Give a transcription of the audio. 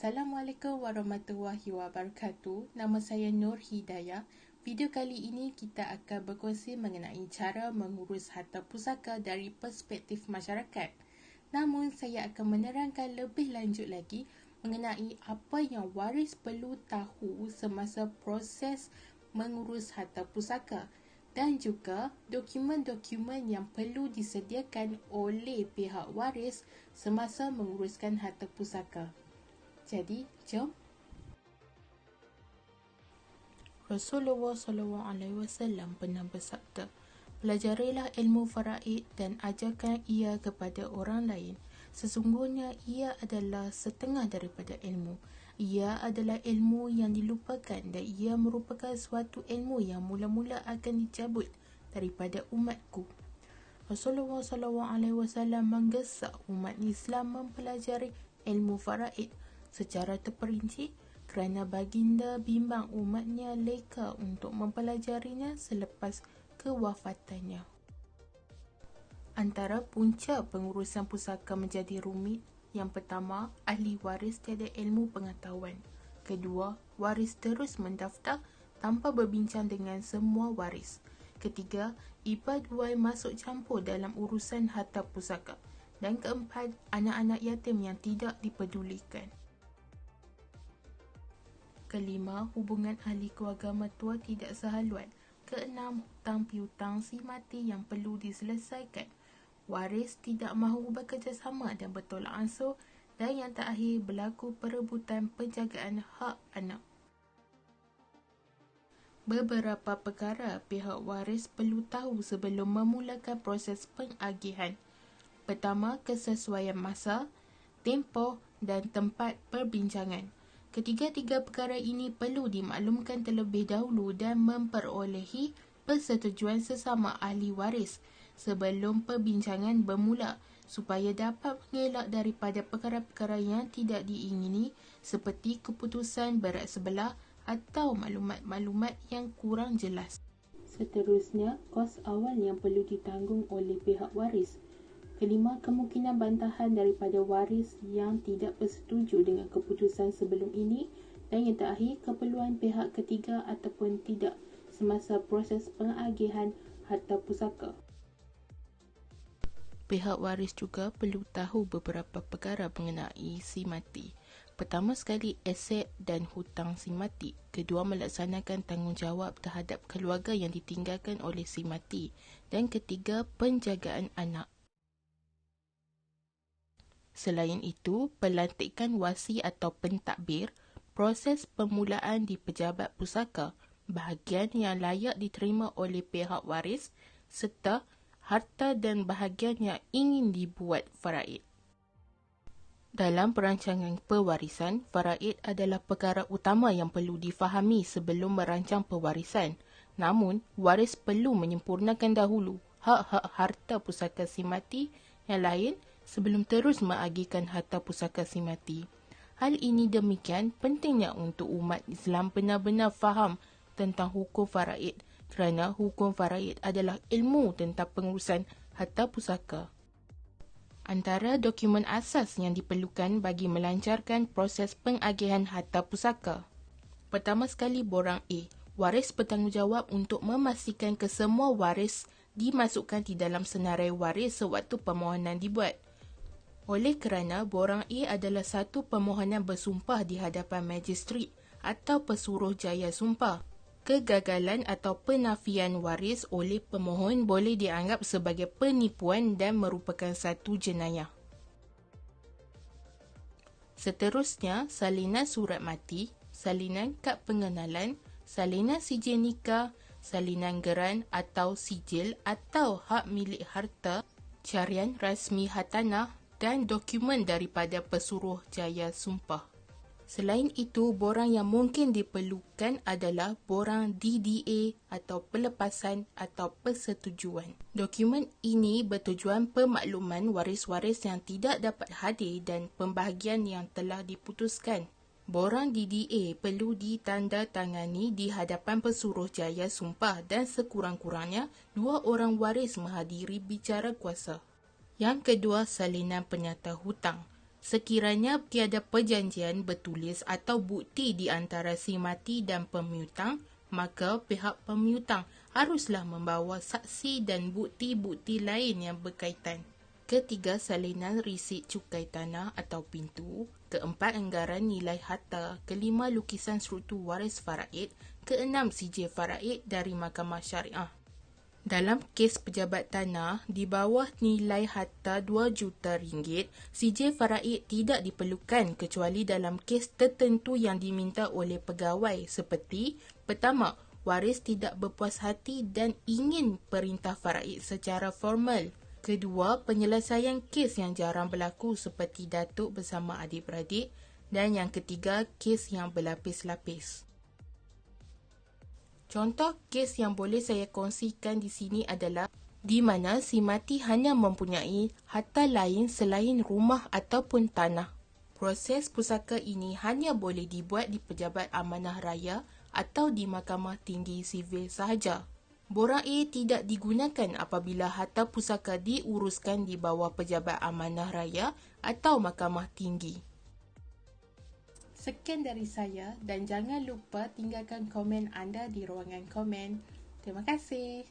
Assalamualaikum warahmatullahi wabarakatuh. Nama saya Nur Hidayah. Video kali ini kita akan berkongsi mengenai cara mengurus harta pusaka dari perspektif masyarakat. Namun, saya akan menerangkan lebih lanjut lagi mengenai apa yang waris perlu tahu semasa proses mengurus harta pusaka dan juga dokumen-dokumen yang perlu disediakan oleh pihak waris semasa menguruskan harta pusaka. Jadi, jom. Rasulullah SAW pernah bersabda, pelajarilah ilmu faraid dan ajarkan ia kepada orang lain. Sesungguhnya ia adalah setengah daripada ilmu. Ia adalah ilmu yang dilupakan dan ia merupakan suatu ilmu yang mula-mula akan dicabut daripada umatku. Rasulullah SAW menggesak umat Islam mempelajari ilmu faraid secara terperinci kerana baginda bimbang umatnya leka untuk mempelajarinya selepas kewafatannya. Antara punca pengurusan pusaka menjadi rumit, yang pertama, ahli waris tiada ilmu pengetahuan. Kedua, waris terus mendaftar tanpa berbincang dengan semua waris. Ketiga, ibad wai masuk campur dalam urusan harta pusaka. Dan keempat, anak-anak yatim yang tidak dipedulikan. Kelima, hubungan ahli keluarga mertua tidak sehaluan. Keenam, hutang piutang si mati yang perlu diselesaikan. Waris tidak mahu bekerjasama dan bertolak ansur. Dan yang terakhir, berlaku perebutan penjagaan hak anak. Beberapa perkara pihak waris perlu tahu sebelum memulakan proses pengagihan. Pertama, kesesuaian masa, tempoh dan tempat perbincangan. Ketiga-tiga perkara ini perlu dimaklumkan terlebih dahulu dan memperolehi persetujuan sesama ahli waris sebelum perbincangan bermula supaya dapat mengelak daripada perkara-perkara yang tidak diingini seperti keputusan berat sebelah atau maklumat-maklumat yang kurang jelas. Seterusnya, kos awal yang perlu ditanggung oleh pihak waris. Kelima, kemungkinan bantahan daripada waris yang tidak bersetuju dengan keputusan sebelum ini. Dan yang terakhir, keperluan pihak ketiga ataupun tidak semasa proses pengagihan harta pusaka. Pihak waris juga perlu tahu beberapa perkara mengenai si mati. Pertama sekali, aset dan hutang si mati. Kedua, melaksanakan tanggungjawab terhadap keluarga yang ditinggalkan oleh si mati. Dan ketiga, penjagaan anak. Selain itu, pelantikan wasi atau pentadbir, proses permulaan di pejabat pusaka, bahagian yang layak diterima oleh pihak waris, serta harta dan bahagian yang ingin dibuat faraid. Dalam perancangan pewarisan, faraid adalah perkara utama yang perlu difahami sebelum merancang pewarisan. Namun, waris perlu menyempurnakan dahulu hak-hak harta pusaka si mati yang lain sebelum terus mengagihkan harta pusaka si mati. Hal ini demikian pentingnya untuk umat Islam benar-benar faham tentang hukum faraid kerana hukum faraid adalah ilmu tentang pengurusan harta pusaka. Antara dokumen asas yang diperlukan bagi melancarkan proses pengagihan harta pusaka. Pertama sekali, borang A. Waris bertanggungjawab untuk memastikan kesemua waris dimasukkan di dalam senarai waris sewaktu permohonan dibuat. Oleh kerana borang A adalah satu permohonan bersumpah di hadapan magistrat atau pesuruh jaya sumpah, kegagalan atau penafian waris oleh pemohon boleh dianggap sebagai penipuan dan merupakan satu jenayah. Seterusnya, salinan surat mati, salinan kad pengenalan, salinan sijil nikah, salinan geran atau sijil atau hak milik harta, carian rasmi hartanah dan dokumen daripada pesuruh jaya sumpah. Selain itu, borang yang mungkin diperlukan adalah borang DDA atau pelepasan atau persetujuan. Dokumen ini bertujuan pemakluman waris-waris yang tidak dapat hadir dan pembahagian yang telah diputuskan. Borang DDA perlu ditandatangani di hadapan pesuruh jaya sumpah dan sekurang-kurangnya 2 orang waris menghadiri bicara kuasa. Yang kedua, salinan penyata hutang. Sekiranya tiada perjanjian bertulis atau bukti di antara si mati dan pemiutang, maka pihak pemiutang haruslah membawa saksi dan bukti-bukti lain yang berkaitan. Ketiga, salinan risit cukai tanah atau pintu. Keempat, anggaran nilai harta. Kelima, lukisan struktur waris faraid. Keenam, sijil faraid dari Mahkamah Syariah. Dalam kes pejabat tanah, di bawah nilai harta RM2 juta, sijil faraid tidak diperlukan kecuali dalam kes tertentu yang diminta oleh pegawai seperti: pertama, waris tidak berpuas hati dan ingin perintah faraid secara formal. Kedua, penyelesaian kes yang jarang berlaku seperti datuk bersama adik-beradik. Dan yang ketiga, kes yang berlapis-lapis. Contoh kes yang boleh saya kongsikan di sini adalah di mana si mati hanya mempunyai harta lain selain rumah ataupun tanah. Proses pusaka ini hanya boleh dibuat di Pejabat Amanah Raya atau di Mahkamah Tinggi Sivil sahaja. Borang A tidak digunakan apabila harta pusaka diuruskan di bawah Pejabat Amanah Raya atau Mahkamah Tinggi. Sekian dari saya dan jangan lupa tinggalkan komen anda di ruangan komen. Terima kasih.